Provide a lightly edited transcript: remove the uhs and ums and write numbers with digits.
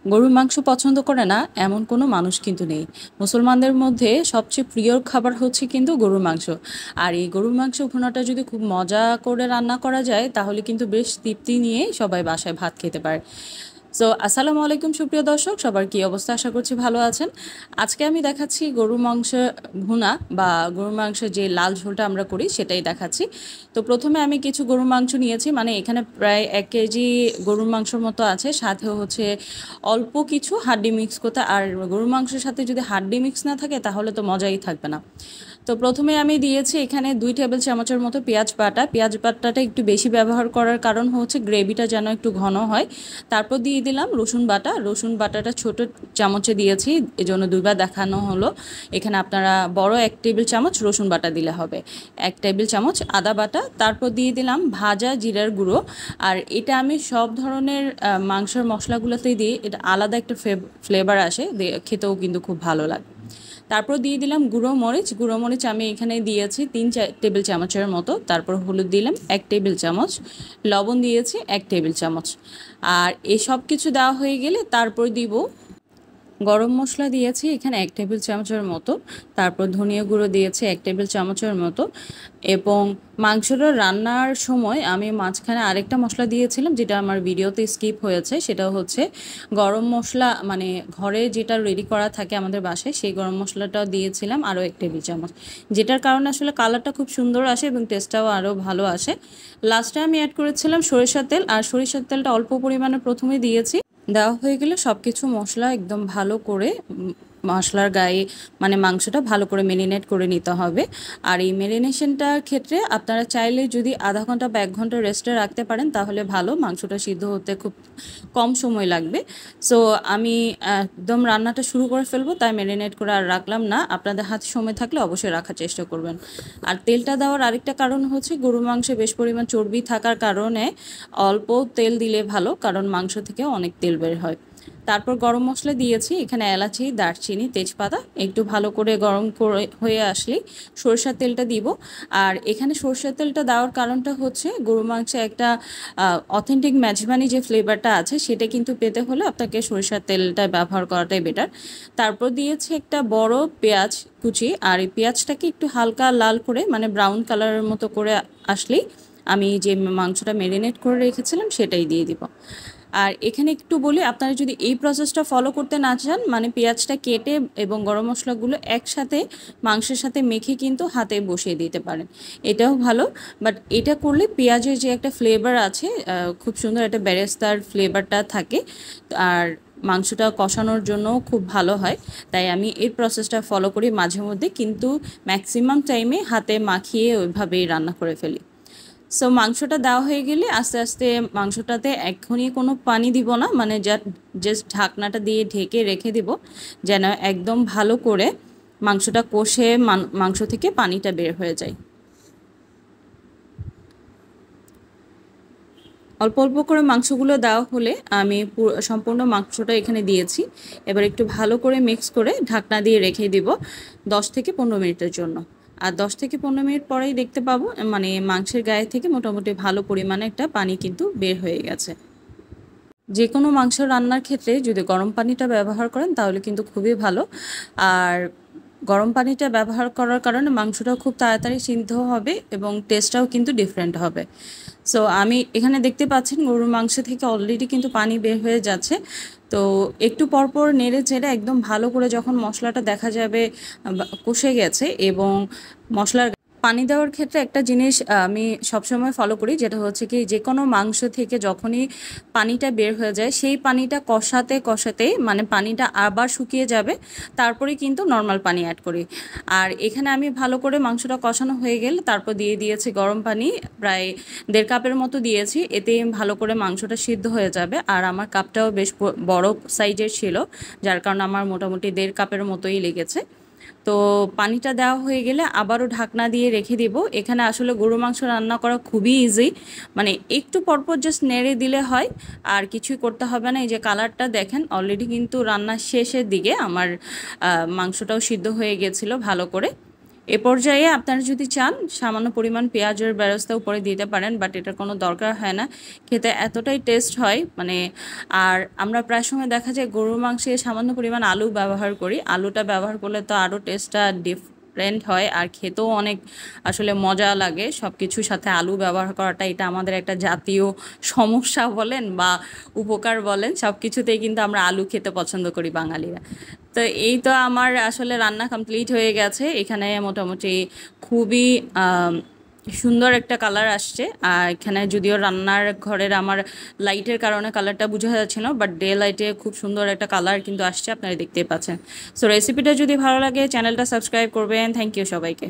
গরুর মাংস পছন্দ করে না এমন কোনো মানুষ কিন্তু নেই। মুসলমানদের মধ্যে সবচেয়ে প্রিয় খাবার হচ্ছে কিন্তু গরুর মাংস। আর এই গরুর মাংস ভুনাটা যদি খুব মজা করে রান্না করা যায় তাহলে কিন্তু বেশ তৃপ্তি নিয়ে সবাই বাসায় ভাত খেতে পারে। সো আসসালামু আলাইকুম সুপ্রিয় দর্শক, সবার কি অবস্থা? আশা করছি ভালো আছেন। আজকে আমি দেখাচ্ছি গরুর মাংস ভুনা বা গরুর মাংসের যে লাল ঝোলটা আমরা করি সেটাই দেখাচ্ছি। তো প্রথমে আমি কিছু গরুর মাংস নিয়েছি, মানে এখানে প্রায় 1 কেজি গরুর মাংসর মতো আছে, সাথে হচ্ছে অল্প কিছু হাড্ডি মিক্স করতে। আর গরুর মাংসের সাথে যদি হাড্ডি মিক্স না থাকে তাহলে তো মজাই থাকবে না। তো প্রথমে আমি দিয়েছি এখানে 2 টেবিল চামচের মতো পেঁয়াজ বাটা। পেঁয়াজ বাটাটা একটু বেশি ব্যবহার করার কারণ হচ্ছে গ্রেভিটা যেন একটু ঘন হয়। তারপর দিয়ে দিলাম রসুন বাটা। রসুন বাটাটা ছোট চামচে দিয়েছি, এজন্য দুইবার দেখানো হলো। এখানে আপনারা বড় 1 টেবিল চামচ রসুন বাটা দিলে হবে। 1 টেবিল চামচ আদা বাটা। তারপর দিয়ে দিলাম ভাজা জিরার গুঁড়ো। আর এটা আমি সব ধরনের মাংসের মশলাগুলোতেই দিই, এটা আলাদা একটা ফ্লেভার আসে, খেতেও কিন্তু খুব ভালো লাগে। তারপর দিয়ে দিলাম গুঁড়ো মরিচ। গুঁড়ো মরিচ আমি এখানে দিয়েছি 3 টেবিল চামচের মতো। তারপর হলুদ দিলাম 1 টেবিল চামচ, লবণ দিয়েছি 1 টেবিল চামচ। আর এই সব কিছু দেওয়া হয়ে গেলে তারপর দিব গরম মশলা দিয়েছি এখানে 1 টেবিল চামচের মতো। তারপর ধনিয়া গুঁড়ো দিয়েছি 1 টেবিল চামচের মতো। এবং মাংসটা রান্নার সময় আমি মাঝখানে আরেকটা মশলা দিয়েছিলাম, যেটা আমার ভিডিওতে স্কিপ হয়েছে। সেটা হচ্ছে গরম মশলা, মানে ঘরে যেটা রেডি করা থাকে আমাদের বাসায়, সেই গরম মশলাটাও দিয়েছিলাম আরও 1 টেবিল চামচ, যেটার কারণে আসলে কালারটা খুব সুন্দর আসে এবং টেস্টটাও আরও ভালো আসে। লাস্টে আমি অ্যাড করেছিলাম সরিষার তেল, আর সরিষার তেলটা অল্প পরিমাণে প্রথমে দিয়েছি। দেওয়া হয়ে গেলে সব কিছু মশলা একদম ভালো করে মশলার গায়ে, মানে মাংসটা ভালো করে মেরিনেট করে নিতে হবে। আর এই মেরিনেশনটার ক্ষেত্রে আপনারা চাইলে যদি আধা ঘন্টা বা 1 ঘন্টা রেস্টে রাখতে পারেন তাহলে ভালো, মাংসটা সিদ্ধ হতে খুব কম সময় লাগবে। সো আমি একদম রান্নাটা শুরু করে ফেলবো, তাই মেরিনেট করে আর রাখলাম না। আপনাদের হাতে সময় থাকলে অবশ্যই রাখার চেষ্টা করবেন। আর তেলটা দেওয়ার আরেকটা কারণ হচ্ছে গরুর মাংসে বেশ পরিমাণ চর্বি থাকার কারণে অল্প তেল দিলে ভালো, কারণ মাংস থেকে অনেক তেল বের হয়। তারপর গরম মশলা দিয়েছি এখানে এলাচি, দারচিনি, তেজপাতা। একটু ভালো করে গরম করে হয়ে আসলেই সরষের তেলটা দিব। আর এখানে সরষের তেলটা দেওয়ার কারণটা হচ্ছে গরু মাংসে একটা অথেন্টিক মেজবানি যে ফ্লেভারটা আছে সেটা কিন্তু পেতে হলে আপনাকে সরষের তেলটা ব্যবহার করাটাই বেটার। তারপর দিয়েছি একটা বড় পেঁয়াজ কুচি। আর এই পেঁয়াজটাকে একটু হালকা লাল করে, মানে ব্রাউন কালারের মতো করে আসলেই আমি যে মাংসটা মেরিনেট করে রেখেছিলাম সেটাই দিয়ে দিব। আর এখানে একটু বলি, আপনারা যদি এই প্রসেসটা ফলো করতে না চান, মানে পেঁয়াজটা কেটে এবং গরম মশলাগুলো একসাথে মাংসের সাথে মেখে কিন্তু হাতে বসিয়ে দিতে পারেন, এটাও ভালো। বাট এটা করলে পেঁয়াজের যে একটা ফ্লেভার আছে, খুব সুন্দর একটা বেরেস্তার ফ্লেভারটা থাকে। আর মাংসটা কষানোর জন্য খুব ভালো হয়। তাই আমি এই প্রসেসটা ফলো করি মাঝে মধ্যে, কিন্তু ম্যাক্সিমাম টাইমে হাতে মাখিয়ে ওইভাবেই রান্না করে ফেলি। সো মাংসটা দেওয়া হয়ে গেলে আস্তে আস্তে মাংসটাতে এখনই কোনো পানি দিব না, মানে জাস্ট ঢাকনাটা দিয়ে ঢেকে রেখে দিব, যেন একদম ভালো করে মাংসটা কষে মাংস থেকে পানিটা বের হয়ে যায়। অল্প অল্প করে মাংসগুলো দেওয়া হলে আমি সম্পূর্ণ মাংসটা এখানে দিয়েছি। এবার একটু ভালো করে মিক্স করে ঢাকনা দিয়ে রেখে দিব 10 থেকে 15 মিনিটের জন্য। আর 10 থেকে 15 মিনিট পরেই দেখতে পাবো, মানে মাংসের গায়ে থেকে মোটামুটি ভালো পরিমাণে একটা পানি কিন্তু বের হয়ে গেছে। যে কোনো মাংস রান্নার ক্ষেত্রে যদি গরম পানিটা ব্যবহার করেন তাহলে কিন্তু খুবই ভালো। আর গরম পানিটা ব্যবহার করার কারণে মাংসটাও খুব তাড়াতাড়ি সিদ্ধ হবে এবং টেস্টটাও কিন্তু ডিফারেন্ট হবে। সো আমি এখানে দেখতে পাচ্ছেন গরুর মাংস থেকে অলরেডি কিন্তু পানি বের হয়ে যাচ্ছে। তো একটু পরপর নেড়ে চেড়ে একদম ভালো করে যখন মশলাটা দেখা যাবে কষে গেছে, এবং মশলার পানি দেওয়ার ক্ষেত্রে একটা জিনিস আমি সবসময় ফলো করি, যেটা হচ্ছে কি যে কোনো মাংস থেকে যখনই পানিটা বের হয়ে যায় সেই পানিটা কষাতে কষাতে, মানে পানিটা আবার শুকিয়ে যাবে, তারপরে কিন্তু নর্মাল পানি অ্যাড করি। আর এখানে আমি ভালো করে মাংসটা কষানো হয়ে গেলে তারপর দিয়ে দিয়েছি গরম পানি, প্রায় 1.5 কাপের মতো দিয়েছি। এতে ভালো করে মাংসটা সিদ্ধ হয়ে যাবে। আর আমার কাপটাও বেশ বড় সাইজের ছিল, যার কারণে আমার মোটামুটি 1.5 কাপের মতোই লেগেছে। তো পানিটা দেওয়া হয়ে গেলে আবারও ঢাকনা দিয়ে রেখে দিব। এখানে আসলে গরু মাংস রান্না করা খুবই ইজি, মানে একটু পরপর জাস্ট নেড়ে দিলে হয়, আর কিছুই করতে হবে না। এই যে কালারটা দেখেন, অলরেডি কিন্তু রান্নার শেষের দিকে আমার মাংসটাও সিদ্ধ হয়ে গেছিলো ভালো করে। এ পর্যায়ে আপনারা যদি চান সামান্য পরিমাণ পেঁয়াজের বেরেস্তা উপরে দিতে পারেন, বাট এটার কোনো দরকার হয় না, খেতে এতটাই টেস্ট হয় মানে। আর আমরা প্রায় সময় দেখা যায় গরুর মাংসে সামান্য পরিমাণ আলু ব্যবহার করি, আলুটা ব্যবহার করলে তো আরও টেস্টটা ডিফারেন্ট হয় আর খেতেও অনেক আসলে মজা লাগে। সব কিছুর সাথে আলু ব্যবহার করাটা এটা আমাদের একটা জাতীয় সমস্যা বলেন বা উপকার বলেন, সব কিছুতেই কিন্তু আমরা আলু খেতে পছন্দ করি বাঙালিরা। তো এই তো আমার আসলে রান্না কমপ্লিট হয়ে গেছে। এখানে মোটামুটি খুবই সুন্দর একটা কালার আসছে। আর এখানে যদিও রান্নার ঘরের আমার লাইটের কারণে কালারটা বোঝা যাচ্ছে না, বাট ডে লাইটে খুব সুন্দর একটা কালার কিন্তু আসছে, আপনারা দেখতেই পাচ্ছেন। সো রেসিপিটা যদি ভালো লাগে চ্যানেলটা সাবস্ক্রাইব করবেন। থ্যাংক ইউ সবাইকে।